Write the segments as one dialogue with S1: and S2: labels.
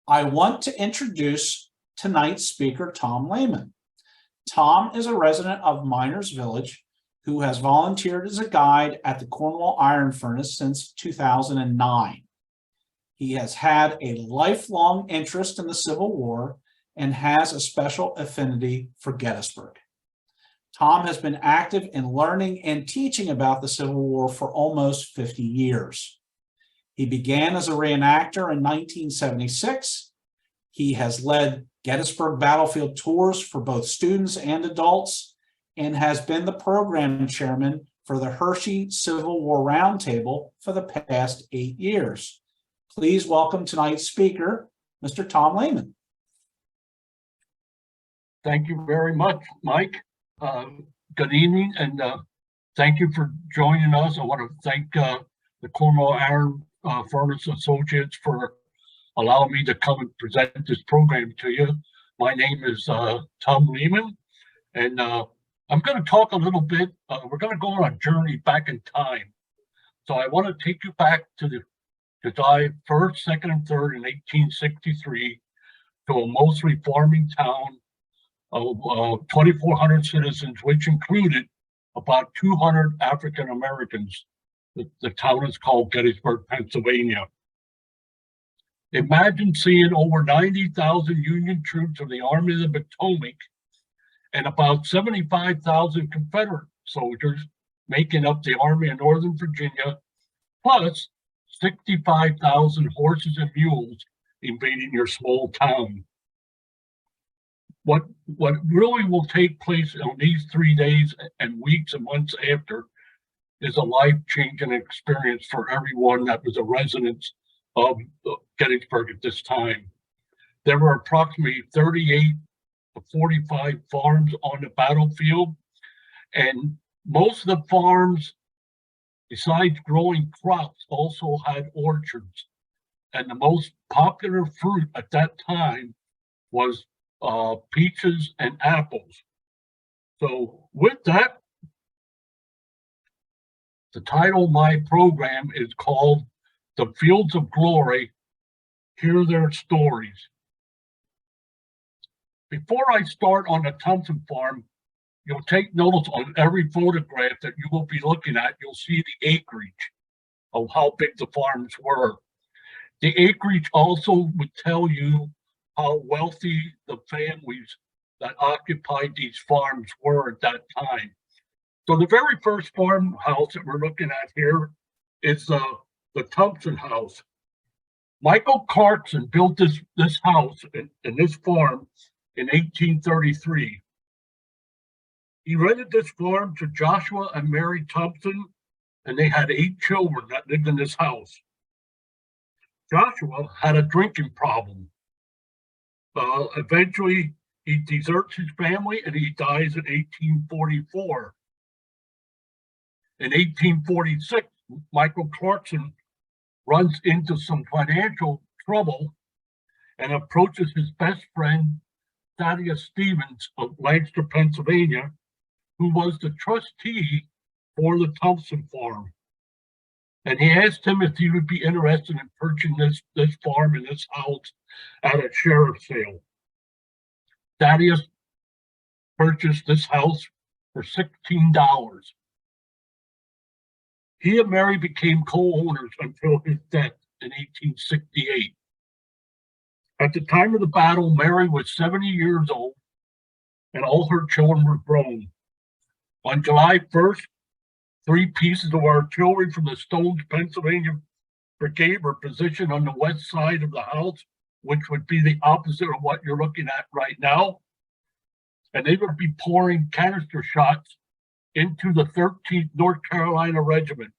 S1: I want to introduce tonight's speaker, Tom Lehman. Tom is a resident of Minersvillage who has volunteered as a guide at the Cornwall Iron Furnace since 2009. He has had a lifelong interest in the Civil War and has a special affinity for Gettysburg. Tom has been active in learning and teaching about the Civil War for almost 50 years. He began as a reenactor in 1976. He has led Gettysburg Battlefield tours for both students and adults and has been the program chairman for the Hershey Civil War Roundtable for the past 8 years. Please welcome tonight's speaker, Mr. Tom Lehman.
S2: Thank you very much, Mike. Good evening, and thank you for joining us. I want to thank the Cornwall Iron Furnace Associates for allowing me to come and present this program to you. My name is Tom Lehman, and I'm going to talk a little bit. We're going to go on a journey back in time. So I want to take you back to July 1st, 2nd, and 3rd in 1863 to a mostly farming town of 2,400 citizens, which included about 200 African Americans. The town is called Gettysburg, Pennsylvania. Imagine seeing over 90,000 Union troops of the Army of the Potomac and about 75,000 Confederate soldiers making up the Army of Northern Virginia, plus 65,000 horses and mules invading your small town. What really will take place on these 3 days and weeks and months after is a life-changing experience for everyone that was a resident of Gettysburg at this time. There were approximately 38 to 45 farms on the battlefield, and most of the farms, besides growing crops, also had orchards. And the most popular fruit at that time was peaches and apples. So with that, the title of my program is called The Fields of Glory, Hear Their Stories. Before I start on the Thompson Farm, you'll take notice on every photograph that you will be looking at, you'll see the acreage of how big the farms were. The acreage also would tell you how wealthy the families that occupied these farms were at that time. So the very first farmhouse that we're looking at here is the Thompson House. Michael Clarkson built this house and this farm in 1833. He rented this farm to Joshua and Mary Thompson, and they had 8 children that lived in this house. Joshua had a drinking problem. Eventually, he deserts his family and he dies in 1844. In 1846, Michael Clarkson runs into some financial trouble and approaches his best friend, Thaddeus Stevens of Lancaster, Pennsylvania, who was the trustee for the Thompson Farm. And he asked him if he would be interested in purchasing this farm and this house at a sheriff's sale. Thaddeus purchased this house for $16. He and Mary became co-owners until his death in 1868. At the time of the battle, Mary was 70 years old and all her children were grown. On July 1st, 3 pieces of artillery from the Stones, Pennsylvania Brigade were positioned on the west side of the house, which would be the opposite of what you're looking at right now. And they would be pouring canister shots into the 13th North Carolina Regiment.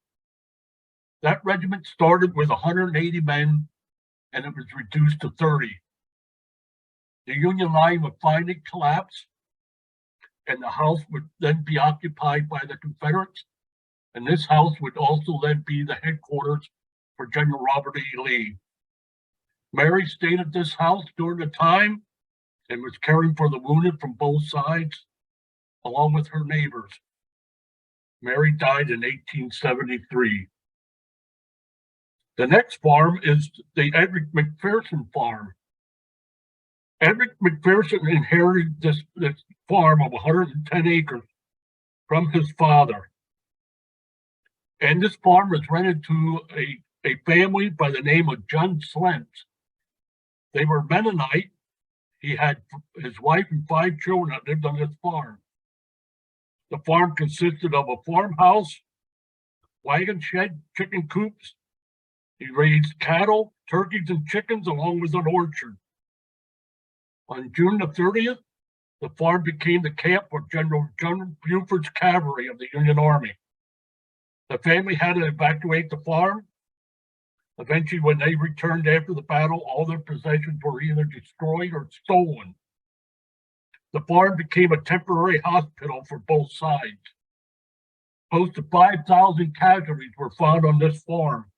S2: That regiment started with 180 men, and it was reduced to 30. The Union line would finally collapse, and the house would then be occupied by the Confederates. And this house would also then be the headquarters for General Robert E. Lee. Mary stayed at this house during the time and was caring for the wounded from both sides, along with her neighbors. Mary died in 1873. The next farm is the Edward McPherson Farm. Edward McPherson inherited this farm of 110 acres from his father. And this farm was rented to a family by the name of John Slent. They were Mennonite. He had his wife and 5 children that lived on this farm. The farm consisted of a farmhouse, wagon shed, chicken coops. He raised cattle, turkeys, and chickens, along with an orchard. On June the 30th, the farm became the camp for General John Buford's cavalry of the Union Army. The family had to evacuate the farm. Eventually, when they returned after the battle, all their possessions were either destroyed or stolen. The farm became a temporary hospital for both sides. Close to 5,000 casualties were found on this farm.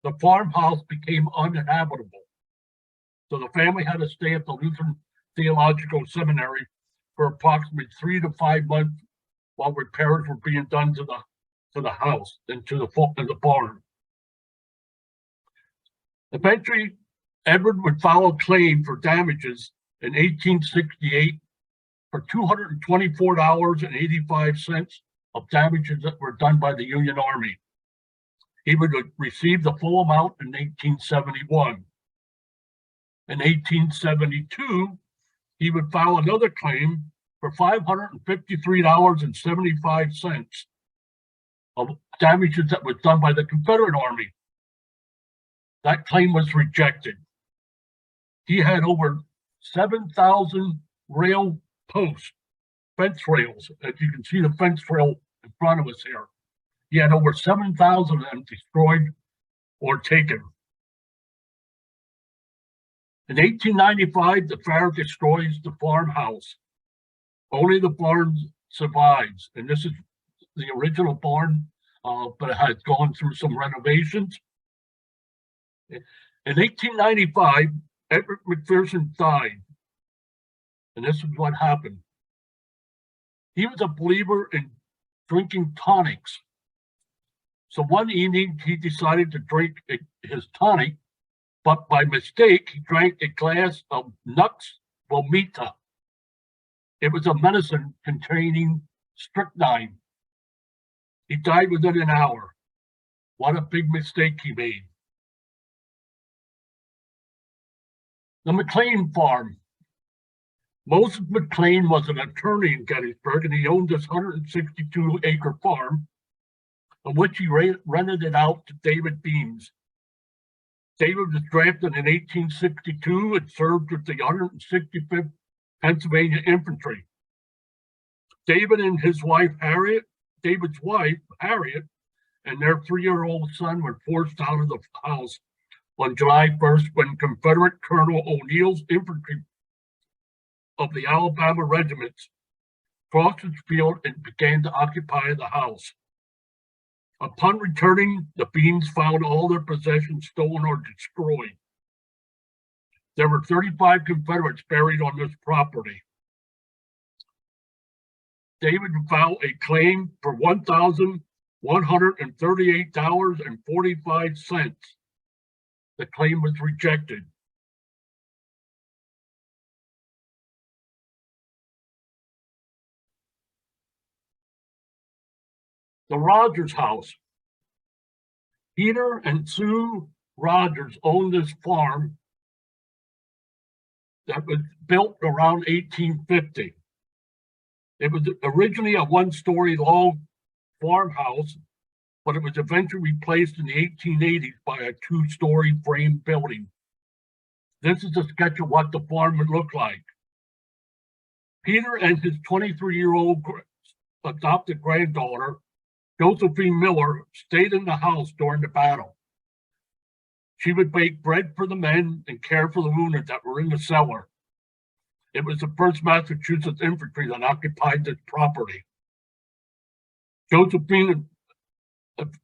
S2: The farmhouse became uninhabitable, so the family had to stay at the Lutheran Theological Seminary for approximately 3 to 5 months while repairs were being done to the house and to the barn. Eventually, Edward would file a claim for damages in 1868 for $224.85 of damages that were done by the Union Army. He would receive the full amount in 1871. In 1872, he would file another claim for $553.75 of damages that was done by the Confederate Army. That claim was rejected. He had over 7,000 rail posts, fence rails. As you can see the fence rail in front of us here. He had over 7,000 of them destroyed or taken. In 1895, the fire destroys the farmhouse. Only the barn survives, and this is the original barn, but it has gone through some renovations. In 1895, Edward McPherson died, and this is what happened. He was a believer in drinking tonics. So one evening, he decided to drink his tonic, but by mistake, he drank a glass of Nux Vomita. It was a medicine containing strychnine. He died within an hour. What a big mistake he made. The McLean Farm. Moses McLean was an attorney in Gettysburg, and he owned this 162-acre farm, on which he rented it out to David Beams. David was drafted in 1862 and served with the 165th Pennsylvania Infantry. David and his wife, David's wife, Harriet, and their 3-year-old son were forced out of the house on July 1st when Confederate Colonel O'Neill's infantry of the Alabama regiments crossed its field and began to occupy the house. Upon returning, the Beans found all their possessions stolen or destroyed. There were 35 Confederates buried on this property. David filed a claim for $1,138.45. The claim was rejected. The Rogers House. Peter and Sue Rogers owned this farm that was built around 1850. It was originally a 1-story log farmhouse, but it was eventually replaced in the 1880s by a 2-story frame building. This is a sketch of what the farm would look like. Peter and his 23-year-old adopted granddaughter, Josephine Miller, stayed in the house during the battle. She would bake bread for the men and care for the wounded that were in the cellar. It was the 1st Massachusetts Infantry that occupied this property. Josephine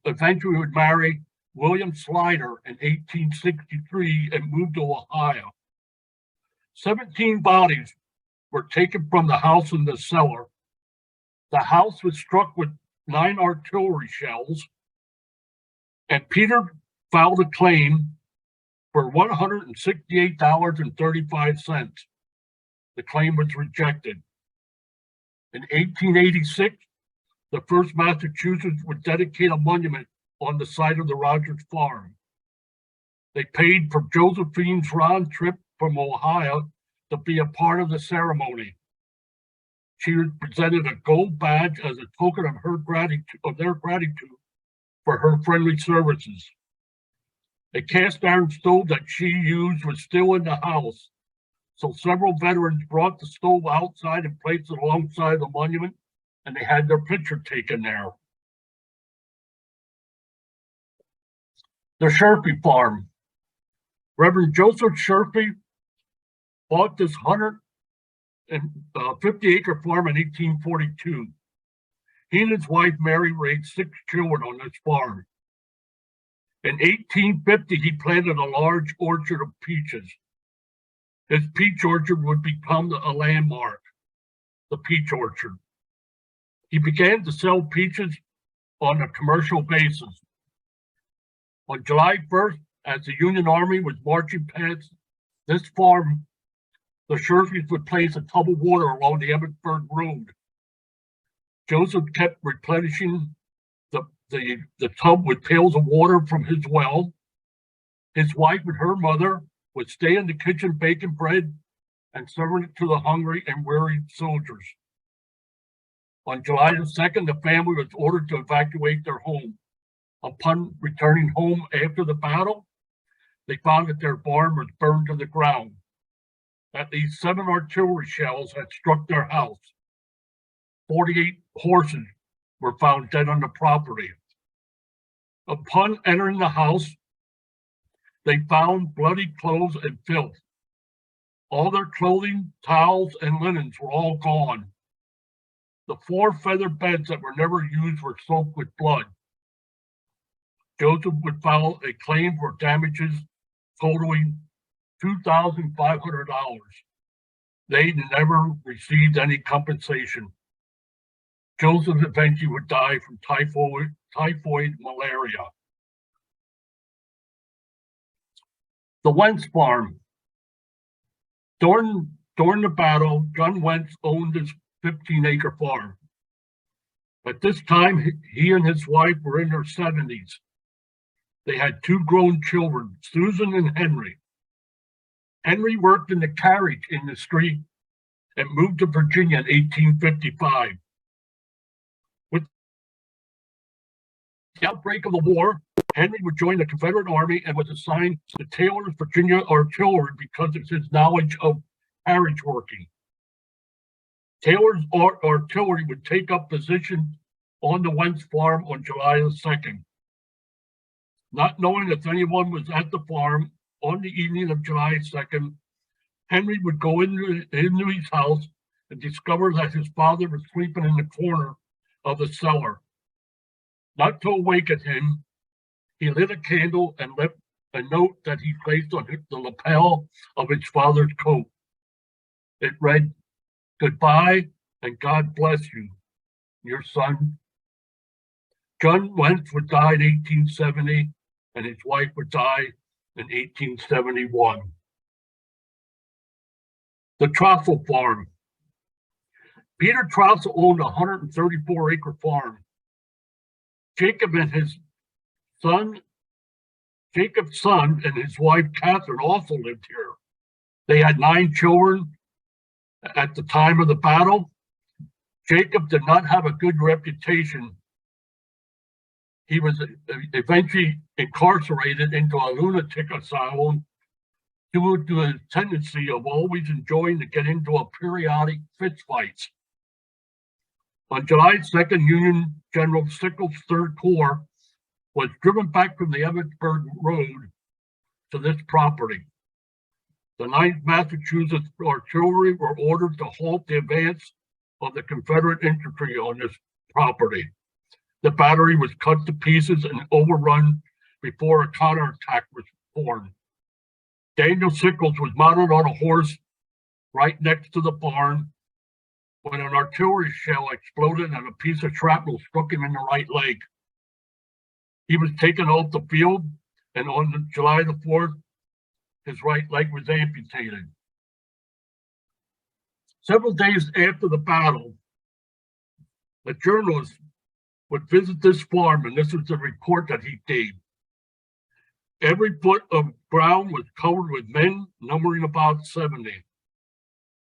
S2: eventually would marry William Slider in 1863 and moved to Ohio. 17 bodies were taken from the house in the cellar. The house was struck with 9 artillery shells, and Peter filed a claim for $168.35. The claim was rejected. In 1886, the first Massachusetts would dedicate a monument on the site of the Rogers Farm. They paid for Josephine's round trip from Ohio to be a part of the ceremony. She was presented a gold badge as a token of their gratitude for her friendly services. A cast iron stove that she used was still in the house, so several veterans brought the stove outside and placed it alongside the monument, and they had their picture taken there. The Sharpie Farm. Reverend Joseph Sharpie bought this 150-acre farm in 1842. He and his wife Mary raised 6 children on this farm. In 1850, he planted a large orchard of peaches. His peach orchard would become a landmark, the peach orchard. He began to sell peaches on a commercial basis. On July 1st, as the Union Army was marching past this farm, the Sharpies would place a tub of water along the Emmitsburg Road. Joseph kept replenishing the tub with pails of water from his well. His wife and her mother would stay in the kitchen baking bread and serving it to the hungry and weary soldiers. On July the 2nd, the family was ordered to evacuate their home. Upon returning home after the battle, they found that their barn was burned to the ground. At least 7 artillery shells had struck their house. 48 horses were found dead on the property. Upon entering the house, they found bloody clothes and filth. All their clothing, towels, and linens were all gone. The 4 feather beds that were never used were soaked with blood. Joseph would file a claim for damages totaling $2,500. They never received any compensation. Joseph eventually would die from typhoid malaria. The Wentz Farm. During the battle, John Wentz owned his 15-acre farm. At this time, he and his wife were in their 70s. They had 2 grown children, Susan and Henry. Henry worked in the carriage industry and moved to Virginia in 1855. With the outbreak of the war, Henry would join the Confederate Army and was assigned to Taylor's Virginia Artillery because of his knowledge of carriage working. Taylor's artillery would take up position on the Wentz Farm on July the 2nd. Not knowing if anyone was at the farm on the evening of July 2nd, Henry would go into his house and discover that his father was sleeping in the corner of the cellar. Not to awaken him, he lit a candle and left a note that he placed on the lapel of his father's coat. It read, "Goodbye and God bless you, your son." John Wentz would die in 1870, and his wife would die in 1871. The Trouts Farm. Peter Trouts owned a 134-acre farm. Jacob's son and his wife Catherine also lived here. They had 9 children at the time of the battle. Jacob did not have a good reputation. He was eventually incarcerated into a lunatic asylum due to his tendency of always enjoying to get into a periodic fistfights. On July 2nd, Union General Sickles' 3rd Corps was driven back from the Emmitsburg Road to this property. The 9th Massachusetts Artillery were ordered to halt the advance of the Confederate infantry on this property. The battery was cut to pieces and overrun before a counterattack was formed. Daniel Sickles was mounted on a horse right next to the barn when an artillery shell exploded and a piece of shrapnel struck him in the right leg. He was taken off the field, and on July the 4th, his right leg was amputated. Several days after the battle, a journalist would visit this farm, and this was the report that he gave. Every foot of ground was covered with men, numbering about 70.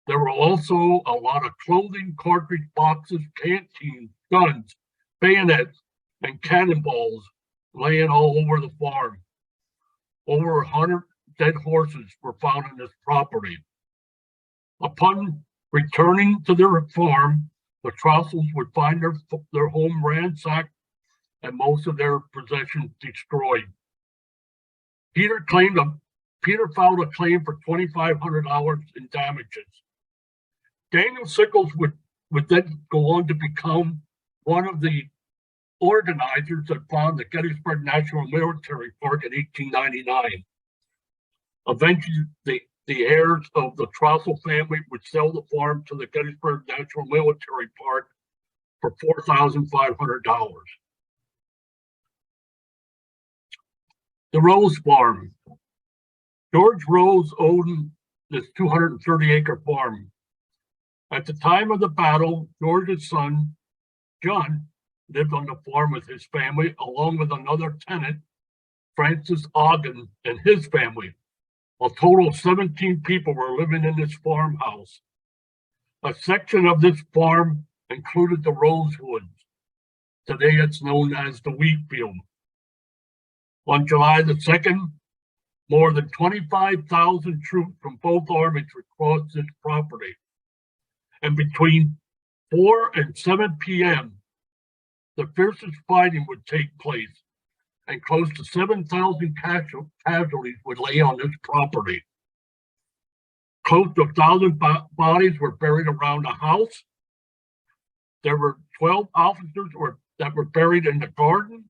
S2: There were also a lot of clothing, cartridge boxes, canteens, guns, bayonets, and cannonballs laying all over the farm. Over 100 dead horses were found on this property. Upon returning to their farm, the Trouts would find their home ransacked and most of their possessions destroyed. Peter filed a claim for $2,500 in damages. Daniel Sickles would then go on to become one of the organizers that founded the Gettysburg National Military Park in 1899. Eventually, the heirs of the Trouts family would sell the farm to the Gettysburg National Military Park for $4,500. The Rose Farm. George Rose owned this 230-acre farm. At the time of the battle, George's son, John, lived on the farm with his family, along with another tenant, Francis Ogden, and his family. A total of 17 people were living in this farmhouse. A section of this farm included the Rosewoods. Today it's known as the wheat field. On July the 2nd, more than 25,000 troops from both armies would cross this property. And between 4 and 7 p.m., the fiercest fighting would take place, and close to 7,000 casualties would lay on this property. Close to 1,000 bodies were buried around the house. There were 12 officers that were buried in the garden.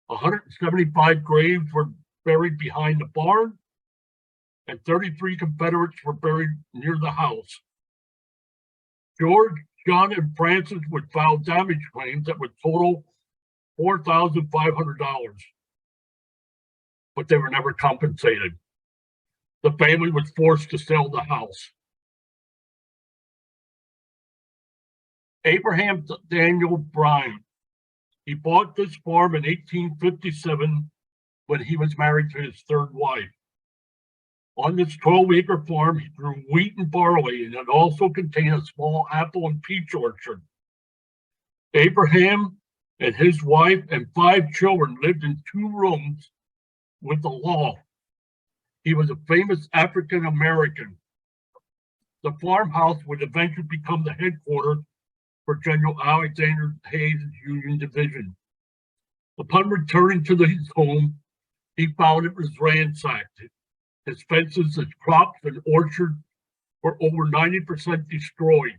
S2: 175 graves were buried behind the barn, and 33 Confederates were buried near the house. George, John, and Francis would file damage claims that would total $4,500, but they were never compensated. The family was forced to sell the house. Abraham Daniel Bryant. He bought this farm in 1857 when he was married to his third wife. On this 12-acre farm, he grew wheat and barley, and it also contained a small apple and peach orchard. Abraham and his wife and 5 children lived in 2 rooms with the law. He was a famous African American. The farmhouse would eventually become the headquarters for General Alexander Hayes' Union Division. Upon returning to his home, he found it was ransacked. His fences, his crops, and orchard were over 90% destroyed.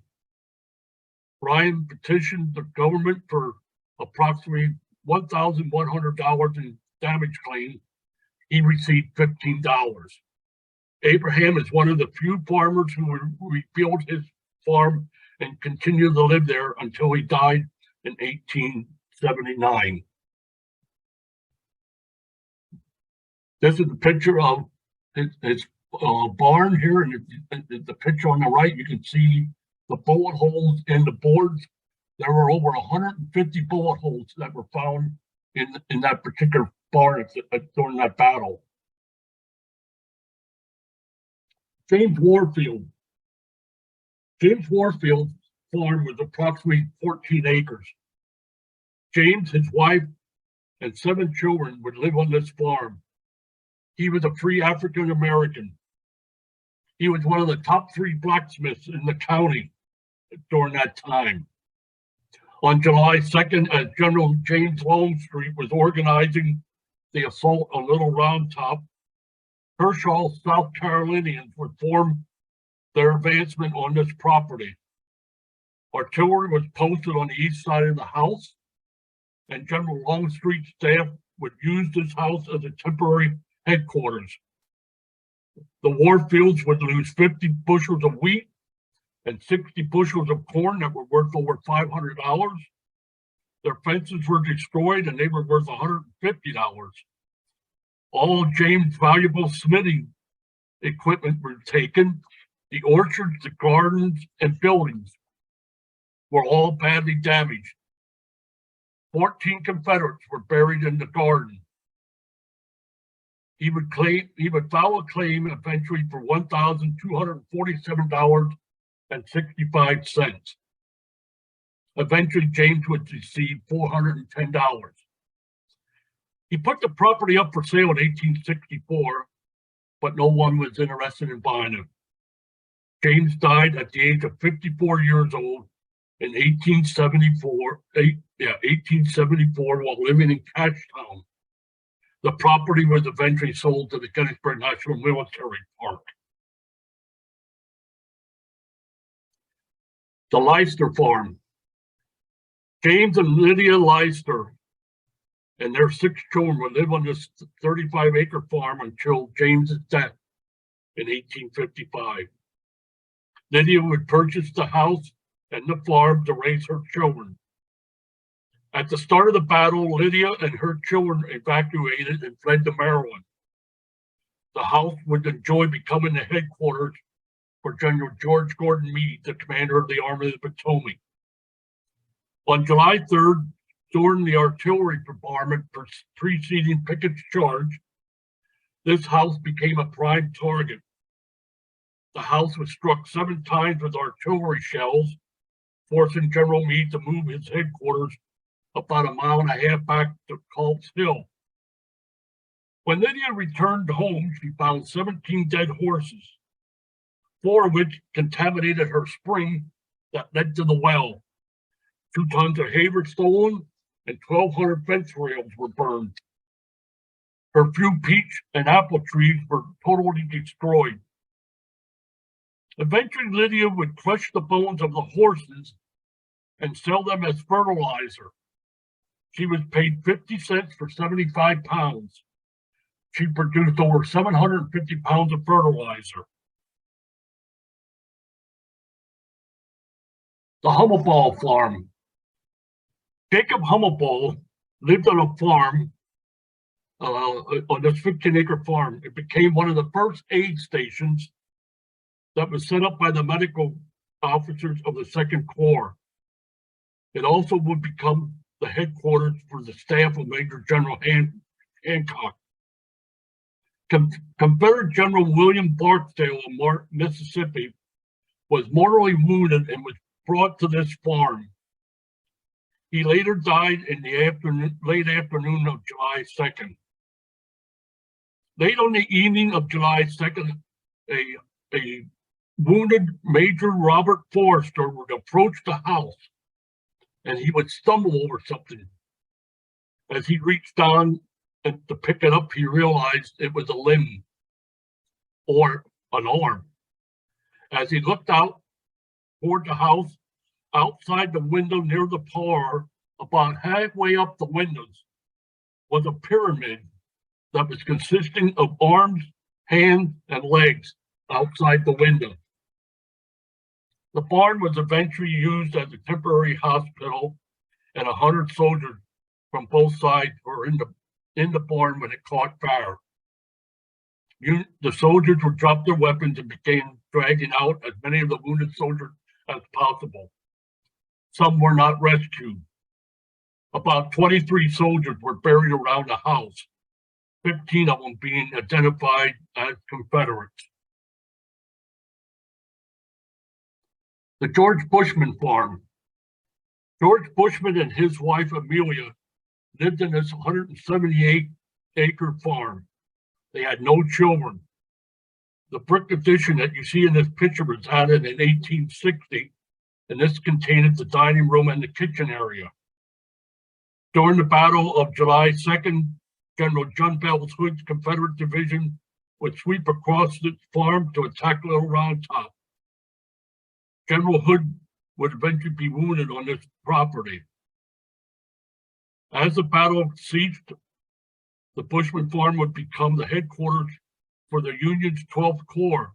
S2: Bryan petitioned the government for approximately $1,100 in damage claims. He received $15. Abraham is one of the few farmers who rebuilt his farm and continued to live there until he died in 1879. This is a picture of his barn here, and the picture on the right, you can see the bullet holes in the boards. There were over 150 bullet holes that were found in that particular barn during that battle. James Warfield. James Warfield's farm was approximately 14 acres. James, his wife, and 7 children would live on this farm. He was a free African American. He was one of the top 3 blacksmiths in the county during that time. On July 2nd, as General James Longstreet was organizing the assault on Little Round Top, Hershey, South Carolinians would form their advancement on this property. Artillery was posted on the east side of the house, and General Longstreet's staff would use this house as a temporary headquarters. The Warfields would lose 50 bushels of wheat and 60 bushels of corn that were worth over $500. Their fences were destroyed and they were worth $150. All James' valuable smithing equipment were taken. The orchards, the gardens, and buildings were all badly damaged. 14 Confederates were buried in the garden. He would file a claim eventually for $1,247.65. Eventually, James would receive $410. He put the property up for sale in 1864, but no one was interested in buying it. James died at the age of 54 years old in 1874 while living in Cashtown. The property was eventually sold to the Gettysburg National Military Park. The Leister Farm. James and Lydia Leister and their 6 children would live on this 35-acre farm until James's death in 1855. Lydia would purchase the house and the farm to raise her children. At the start of the battle, Lydia and her children evacuated and fled to Maryland. The house would enjoy becoming the headquarters for General George Gordon Meade, the commander of the Army of the Potomac. On July 3rd, during the artillery bombardment preceding Pickett's charge, this house became a prime target. The house was struck 7 times with artillery shells, forcing General Meade to move his headquarters about 1.5 miles back to Culp's Hill. When Lydia returned home, she found 17 dead horses, 4 of which contaminated her spring that led to the well. 2 tons of hay were stolen, and 1,200 fence rails were burned. Her few peach and apple trees were totally destroyed. Eventually, Lydia would crush the bones of the horses and sell them as fertilizer. She was paid 50 cents for 75 pounds. She produced over 750 pounds of fertilizer. The Hubble Farm. Jacob Hubble lived on a farm, on this 15-acre farm. It became one of the first aid stations that was set up by the medical officers of the Second Corps. It also would become the headquarters for the staff of Major General Hancock. Confederate General William Barksdale of Mississippi was mortally wounded and was brought to this farm. He later died in the late afternoon of July 2nd. Late on the evening of July 2nd, a wounded Major Robert Forrester would approach the house, and he would stumble over something. As he reached down to pick it up, he realized it was a limb or an arm. As he looked out toward the house, outside the window near the parlor, about halfway up the windows, was a pyramid that was consisting of arms, hands, and legs outside the window. The barn was eventually used as a temporary hospital, and 100 soldiers from both sides were in the barn when it caught fire. The soldiers would drop their weapons and began dragging out as many of the wounded soldiers as possible. Some were not rescued. About 23 soldiers were buried around the house, 15 of them being identified as Confederates. The George Bushman Farm. George Bushman and his wife Amelia lived in this 178-acre farm. They had no children. The brick addition that you see in this picture was added in 1860, and this contained the dining room and the kitchen area. During the Battle of July 2nd, General John Bell Hood's Confederate division would sweep across the farm to attack Little Round Top. General Hood would eventually be wounded on this property. As the battle ceased, the Bushman Farm would become the headquarters for the Union's 12th Corps.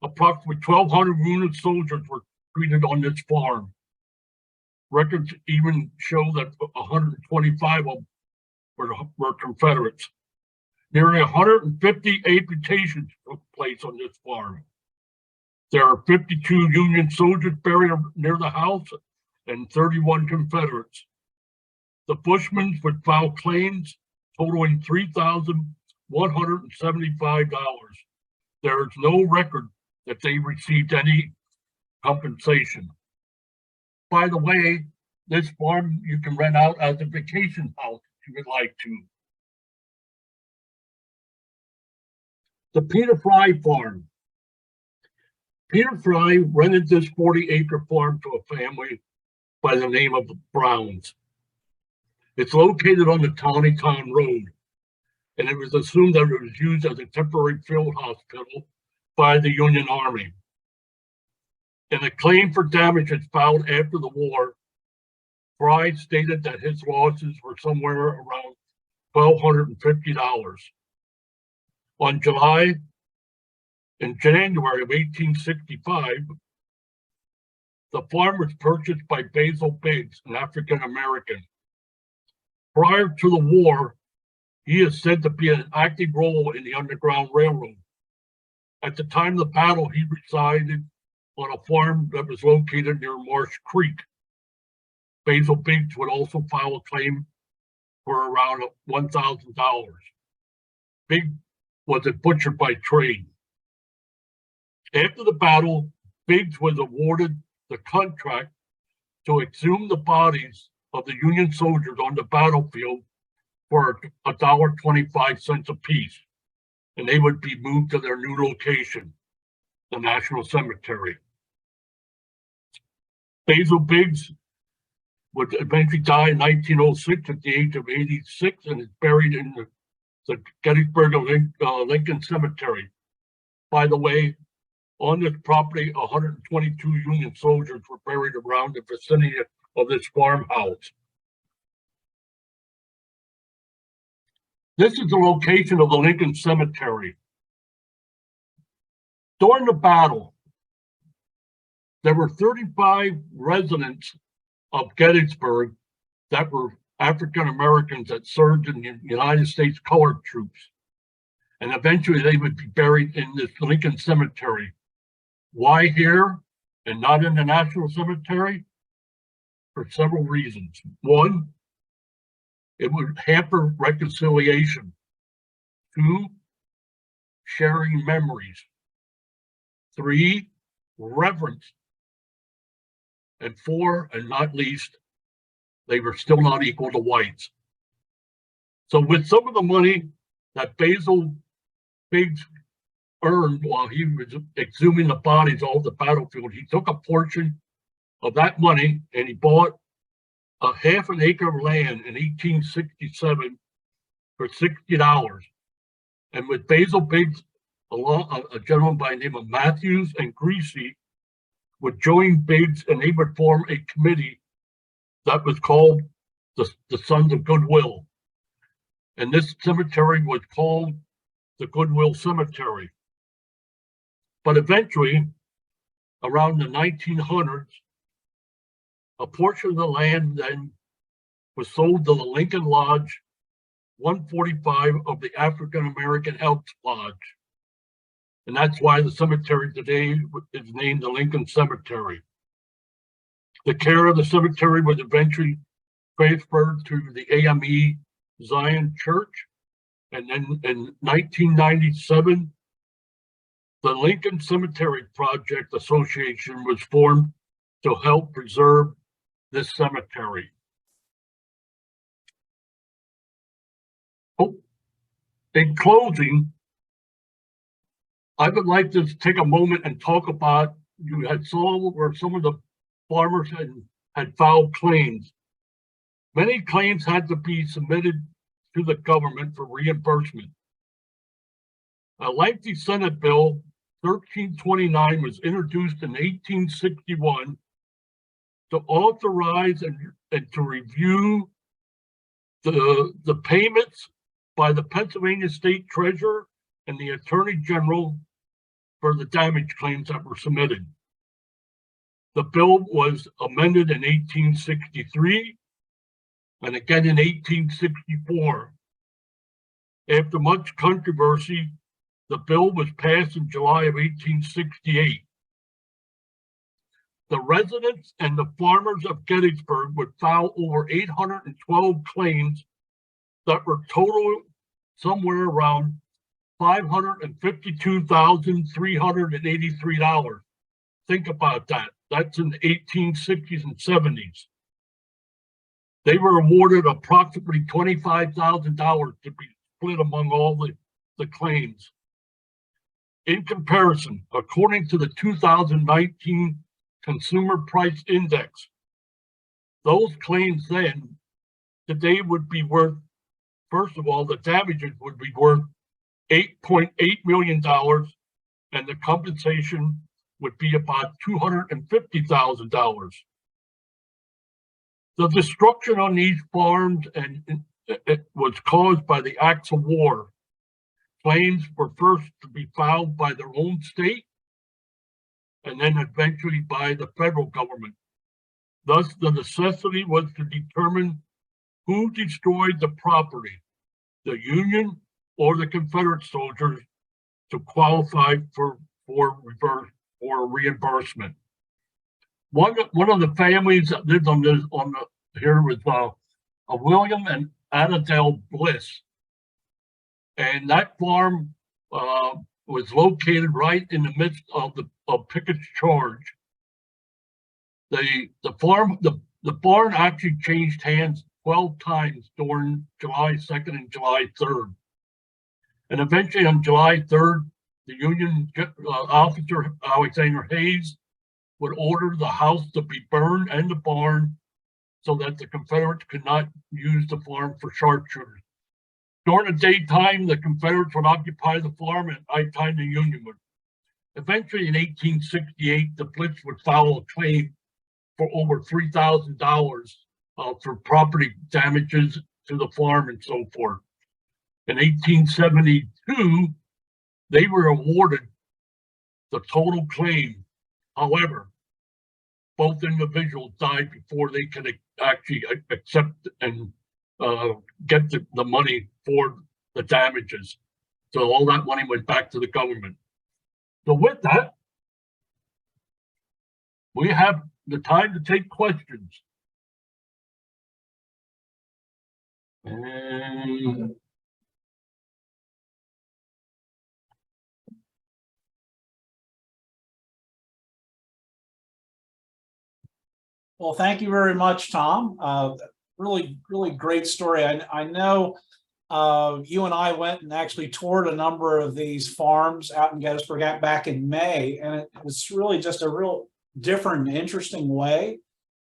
S2: Approximately 1,200 wounded soldiers were treated on this farm. Records even show that 125 of them were Confederates. Nearly 150 amputations took place on this farm. There are 52 Union soldiers buried near the house and 31 Confederates. The Bushmen would file claims totaling $3,175. There is no record that they received any compensation. By the way, this farm you can rent out as a vacation house if you would like to. The Peter Fry Farm. Peter Fry rented this 40-acre farm to a family by the name of the Browns. It's located on the Tawnytown Road, and it was assumed that it was used as a temporary field hospital by the Union Army. In a claim for damages filed after the war, Fry stated that his losses were somewhere around $1,250. In January of 1865, the farm was purchased by Basil Biggs, an African American. Prior to the war, he is said to be an active role in the Underground Railroad. At the time of the battle, he resided on a farm that was located near Marsh Creek. Basil Biggs would also file a claim for around $1,000. Biggs was a butcher by trade. After the battle, Biggs was awarded the contract to exhume the bodies of the Union soldiers on the battlefield for $1.25 apiece, and they would be moved to their new location, the National Cemetery. Basil Biggs would eventually die in 1906 at the age of 86 and is buried in the Gettysburg Lincoln Cemetery. By the way, on this property, 122 Union soldiers were buried around the vicinity of this farmhouse. This is the location of the Lincoln Cemetery. During the battle, there were 35 residents of Gettysburg that were African Americans that served in the United States colored troops. And eventually they would be buried in this Lincoln Cemetery. Why here and not in the National Cemetery? For several reasons. One, it would hamper reconciliation. Two, sharing memories. Three, reverence. And four, and not least, they were still not equal to whites. So with some of the money that Basil Biggs earned while he was exhuming the bodies off the battlefield, he took a portion of that money and he bought a half an acre of land in 1867 for $60. And with Basil Biggs, a gentleman by the name of Matthews and Greasy would join Biggs, and they would form a committee that was called the Sons of Goodwill. And this cemetery was called the Goodwill Cemetery. But eventually, around the 1900s, a portion of the land then was sold to the Lincoln Lodge, 145 of the African American Elks Lodge. And that's why the cemetery today is named the Lincoln Cemetery. The care of the cemetery was eventually transferred to the AME Zion Church. And then in 1997, the Lincoln Cemetery Project Association was formed to help preserve this cemetery. Oh, in closing, I would like to take a moment and talk about, you had saw where some of the farmers had filed claims. Many claims had to be submitted to the government for reimbursement. A lengthy Senate bill, 1329, was introduced in 1861 to authorize and to review the payments by the Pennsylvania State Treasurer and the Attorney General for the damage claims that were submitted. The bill was amended in 1863 and again in 1864. After much controversy, the bill was passed in July of 1868. The residents and the farmers of Gettysburg would file over 812 claims that were total somewhere around $552,383. Think about that. That's in the 1860s and 70s. They were awarded approximately $25,000 to be split among all the claims. In comparison, according to the 2019 Consumer Price Index, those claims then today would be worth, first of all, the damages would be worth $8.8 million, and the compensation would be about $250,000. The destruction on these farms it was caused by the acts of war. Claims were first to be filed by their own state, and then eventually by the federal government. Thus, the necessity was to determine who destroyed the property, the Union or the Confederate soldiers, to qualify for reimbursement. One of the families that lived here was William and Annadale Bliss, and that farm was located right in the midst of Pickett's Charge. The barn actually changed hands 12 times during July 2nd and July 3rd. And eventually on July 3rd, the Union officer, Alexander Hayes, would order the house to be burned and the barn so that the Confederates could not use the farm for sharpshooters. During the daytime, the Confederates would occupy the farm, and at nighttime, the Union would. Eventually, in 1868, the Blitz would file a claim for over $3,000 for property damages to the farm and so forth. In 1872, they were awarded the total claim. However, both individuals died before they could actually accept and get the money for the damages. So all that money went back to the government. So with that, we have the time to take questions. And
S1: Well, thank you very much, Tom. Really great story. I know you and I went and actually toured a number of these farms out in Gettysburg back in May, and it was really just a real different and interesting way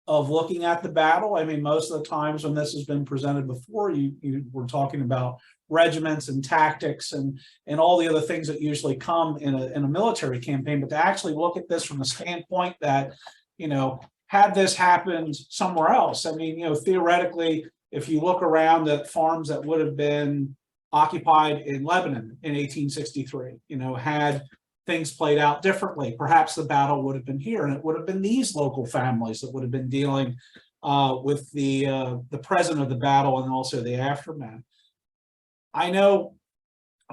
S1: of looking at the battle. I mean, most of the times when this has been presented before, you were talking about regiments and tactics and all the other things that usually come in a military campaign, but to actually look at this from the standpoint that, had this happened somewhere else, I mean, theoretically, if you look around at farms that would have been occupied in Lebanon in 1863, had things played out differently, perhaps the battle would have been here, and it would have been these local families that would have been dealing with the present of the battle and also the aftermath. I know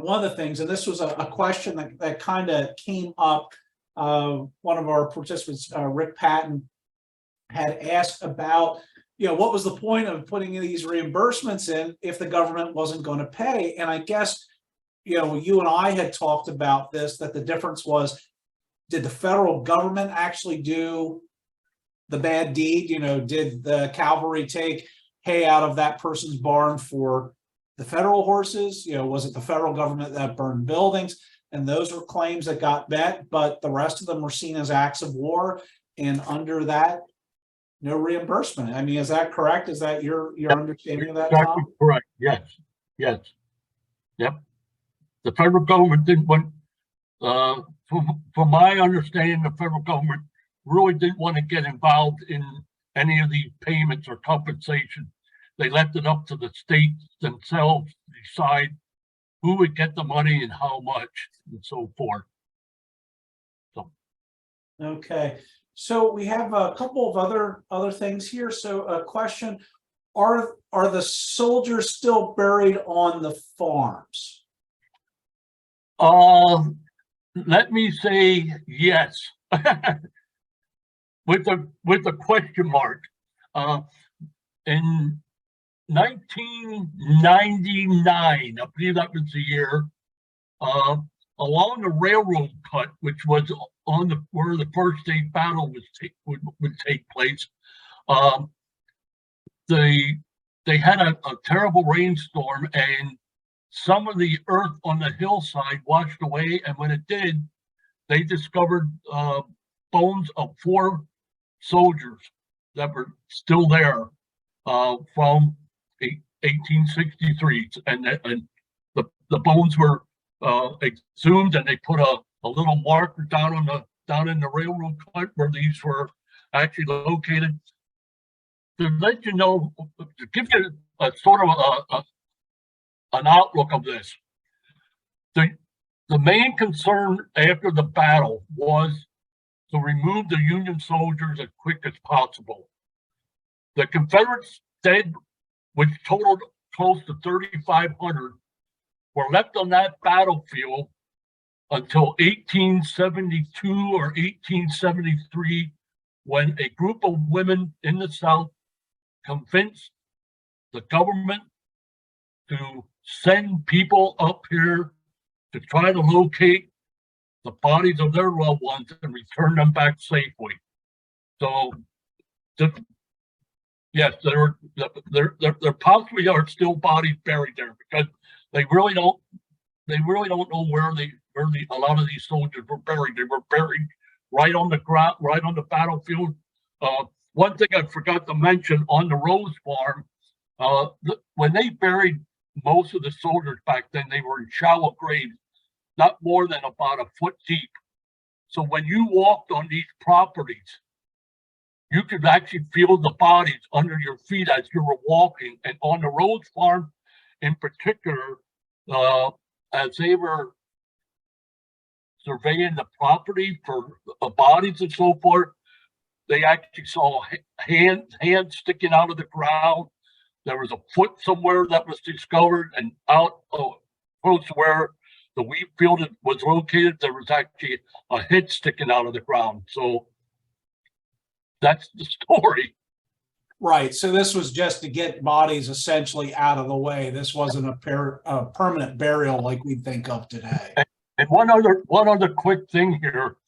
S1: one of the things, and this was a question that kind of came up, one of our participants, Rick Patton, had asked about, what was the point of putting these reimbursements in if the government wasn't going to pay? And I guess, you and I had talked about this, that the difference was, did the federal government actually do the bad deed? Did the cavalry take hay out of that person's barn for the federal horses? Was it the federal government that burned buildings? And those were claims that got met, but the rest of them were seen as acts of war. And under that, no reimbursement. I mean, is that correct? Is that your understanding of that, Tom?
S2: Exactly correct. Yes. Yep. The federal government didn't want, from my understanding, the federal government really didn't want to get involved in any of these payments or compensation. They left it up to the states themselves to decide who would get the money and how much and so forth.
S1: Okay. So we have a couple of other things here. So a question, Are the soldiers still buried on the farms?
S2: Let me say yes. with a question mark. In 1999, I believe that was the year, along the railroad cut, which was on where the first state battle would take place. They had a terrible rainstorm, and some of the earth on the hillside washed away. And when it did, they discovered bones of 4 soldiers that were still there from 1863, and the bones were exhumed, and they put a little marker down in the railroad cut where these were actually located. To let you know, to give you a sort of an outlook of this, the main concern after the battle was to remove the Union soldiers as quick as possible. The Confederates dead, which totaled close to 3,500, were left on that battlefield until 1872 or 1873, when a group of women in the South convinced the government to send people up here to try to locate the bodies of their loved ones and return them back safely. So, yes, there possibly are still bodies buried there, because they really don't know where a lot of these soldiers were buried. They were buried right on the ground, right on the battlefield. One thing I forgot to mention, on the Rose Farm, when they buried most of the soldiers back then, they were in shallow graves, not more than about a foot deep. So when you walked on these properties, you could actually feel the bodies under your feet as you were walking. And on the Rose Farm in particular, as they were surveying the property for bodies and so forth, they actually saw hands sticking out of the ground. There was a foot somewhere that was discovered, and out close to where the wheat field was located, there was actually a head sticking out of the ground. So that's the story.
S1: Right. So this was just to get bodies essentially out of the way. This wasn't a permanent burial like we think of today.
S2: And one other quick thing here.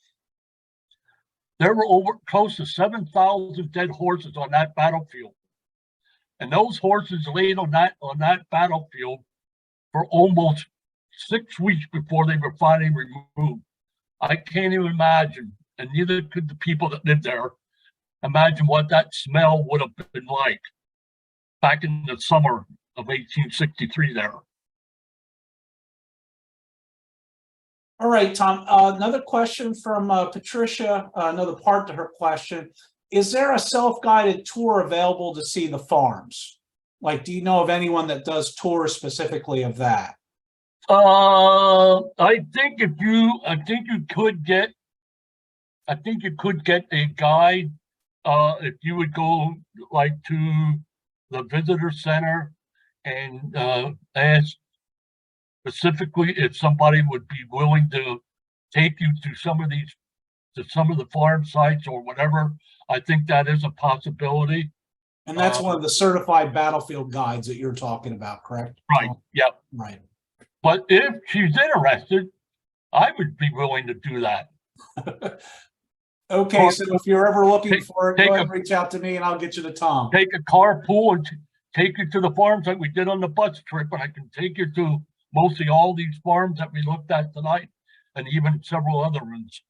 S2: There were close to 7,000 dead horses on that battlefield. And those horses laid on that battlefield for almost 6 weeks before they were finally removed. I can't even imagine, and neither could the people that lived there, imagine what that smell would have been like back in the summer of 1863 there.
S1: All right, Tom, another question from Patricia, another part to her question. Is there a self-guided tour available to see the farms? Like, do you know of anyone that does tours specifically of that?
S2: I think you could get a guide if you would go like to the visitor center and ask specifically if somebody would be willing to take you to some of the farm sites or whatever. I think that is a possibility.
S1: And that's one of the certified battlefield guides that you're talking about, correct?
S2: Right. Yep.
S1: Right.
S2: But if she's interested, I would be willing to do that.
S1: Okay, so if you're ever looking for it, go ahead and reach out to me and I'll get you to Tom.
S2: Take a carpool and take you to the farms like we did on the bus trip, and I can take you to mostly all these farms that we looked at tonight, and even several other ones.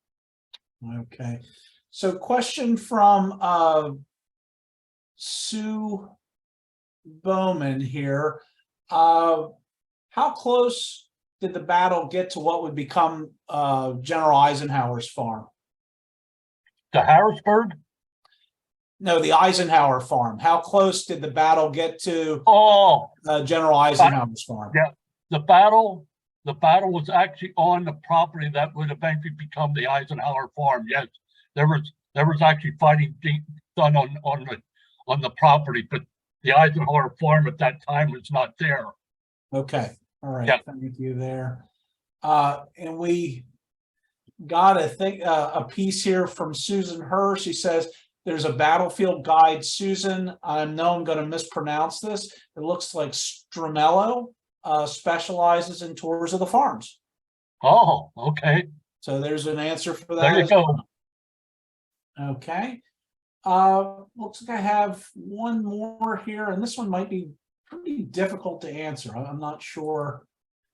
S1: Okay. So question from Sue Bowman here. How close did the battle get to what would become General Eisenhower's farm?
S2: To Harrisburg?
S1: No, the Eisenhower farm. How close did the battle get to General Eisenhower's farm?
S2: Yeah, the battle was actually on the property that would eventually become the Eisenhower farm. Yes, there was actually fighting being done on the property, but the Eisenhower farm at that time was not there.
S1: Okay, all right,
S2: Yeah.
S1: thank you there. And we got a piece here from Susan Herr. She says, there's a battlefield guide. Susan, I know I'm going to mispronounce this. It looks like Stramello specializes in tours of the farms.
S2: Oh, okay.
S1: So there's an answer for that.
S2: There you go.
S1: Okay. Looks like I have one more here, and this one might be pretty difficult to answer. I'm not sure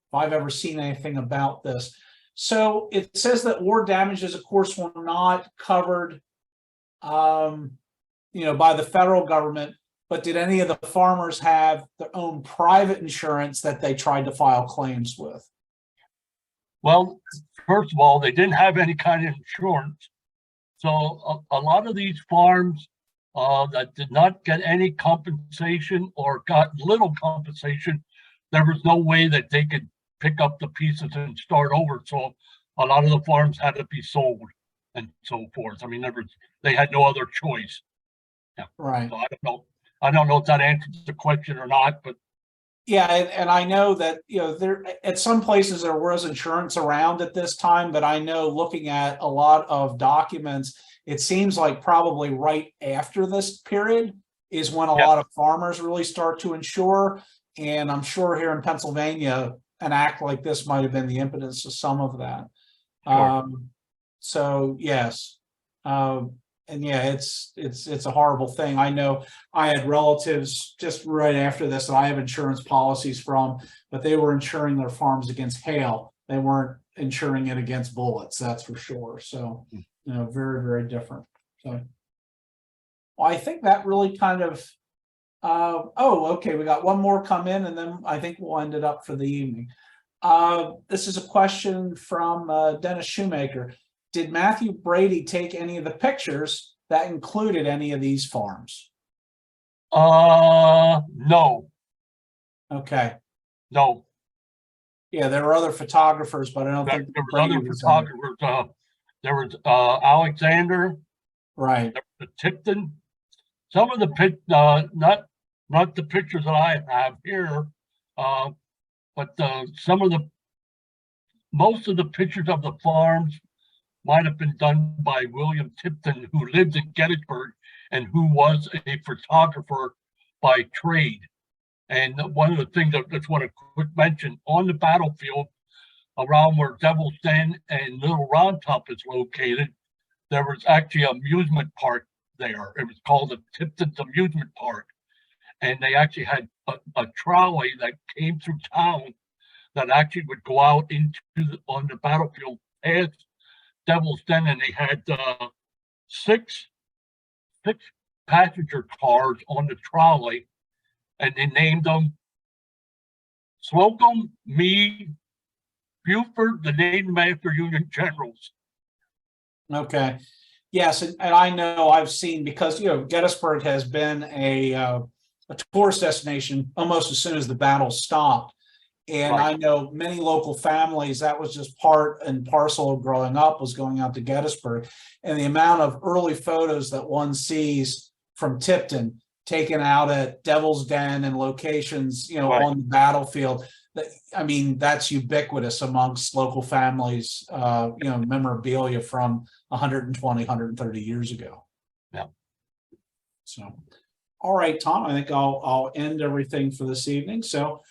S1: if I've ever seen anything about this. So it says that war damages, of course, were not covered, by the federal government, but did any of the farmers have their own private insurance that they tried to file claims with?
S2: Well, first of all, they didn't have any kind of insurance. So a lot of these farms that did not get any compensation or got little compensation, there was no way that they could pick up the pieces and start over. So a lot of the farms had to be sold and so forth. I mean, they had no other choice. Yeah.
S1: Right.
S2: So I don't know if that answers the question or not, but
S1: yeah, and I know that there at some places there was insurance around at this time, but I know looking at a lot of documents, it seems like probably right after this period is when a lot of farmers really start to insure. And I'm sure here in Pennsylvania, an act like this might have been the impetus of some of that.
S2: Sure.
S1: So yes, and yeah, it's a horrible thing. I know I had relatives just right after this that I have insurance policies from, but they were insuring their farms against hail. They weren't insuring it against bullets, that's for sure. So, very, very different. So, well, I think that really kind of, okay, we got one more come in, and then I think we'll end it up for the evening. This is a question from Dennis Shoemaker. Did Matthew Brady take any of the pictures that included any of these farms?
S2: No.
S1: Okay.
S2: No.
S1: Yeah, there were other photographers, but I don't think
S2: there were other photographers. There was Alexander.
S1: Right.
S2: There was Tipton. Some of the not the pictures that I have here, but most of the pictures of the farms might have been done by William Tipton, who lived in Gettysburg and who was a photographer by trade. And one of the things I just want to quick mention, on the battlefield around where Devil's Den and Little Round Top is located, there was actually an amusement park there. It was called the Tipton's Amusement Park. And they actually had a trolley that came through town that actually would go out on the battlefield past Devil's Den, and they had six passenger cars on the trolley, and they named them Slocum, Meade, Buford. They named them after Union generals.
S1: Okay. Yes, and I know I've seen, because Gettysburg has been a tourist destination almost as soon as the battle stopped. And right. I know many local families, that was just part and parcel of growing up, was going out to Gettysburg. And the amount of early photos that one sees from Tipton taken out at Devil's Den and locations, right. on the battlefield, I mean, that's ubiquitous amongst local families, memorabilia from 120, 130 years ago.
S2: Yeah.
S1: So, all right, Tom, I think I'll end everything for this evening. So,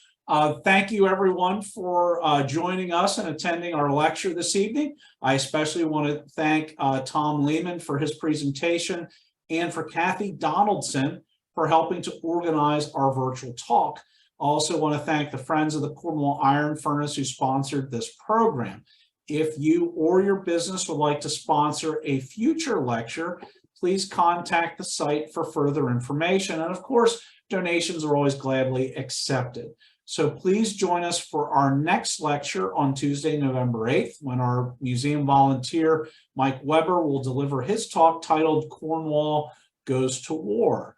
S1: thank you, everyone, for joining us and attending our lecture this evening. I especially want to thank Tom Lehman for his presentation, and for Kathy Donaldson for helping to organize our virtual talk. I also want to thank the Friends of the Cornwall Iron Furnace who sponsored this program. If you or your business would like to sponsor a future lecture, please contact the site for further information. And of course, donations are always gladly accepted. So please join us for our next lecture on Tuesday, November 8th, when our museum volunteer, Mike Weber, will deliver his talk titled Cornwall Goes to War.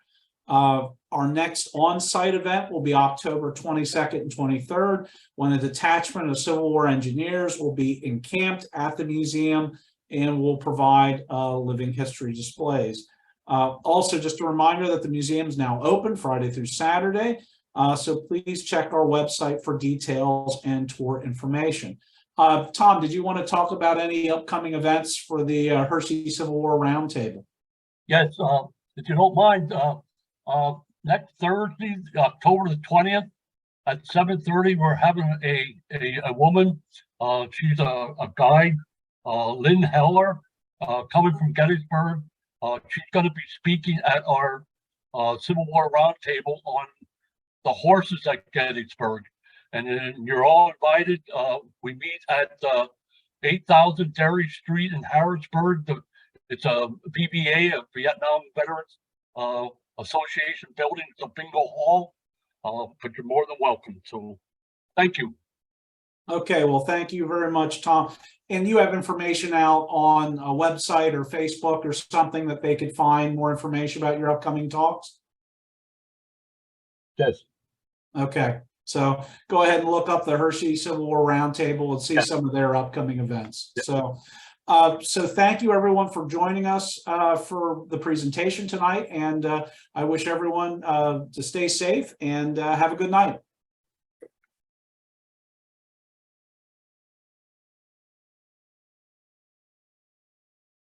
S1: Our next on-site event will be October 22nd and 23rd, when a detachment of Civil War engineers will be encamped at the museum and will provide living history displays. Also, just a reminder that the museum is now open Friday through Saturday. So please check our website for details and tour information. Tom, did you want to talk about any upcoming events for the Hershey Civil War Roundtable?
S2: Yes, if you don't mind, next Thursday, October the 20th at 7:30, we're having a woman. She's a guide, Lynn Heller, coming from Gettysburg. She's going to be speaking at our Civil War Roundtable on the horses at Gettysburg. And then you're all invited. We meet at 8000 Derry Street in Harrisburg. It's a VBA, a Vietnam Veterans Association building. It's a bingo hall, but you're more than welcome. So thank you.
S1: Okay, well, thank you very much, Tom. And you have information out on a website or Facebook or something that they could find more information about your upcoming talks?
S2: Yes.
S1: Okay, so go ahead and look up the Hershey Civil War Roundtable and see
S2: Yes.
S1: some of their upcoming events.
S2: Yes.
S1: So thank you everyone for joining us for the presentation tonight, and I wish everyone to stay safe and have a good night.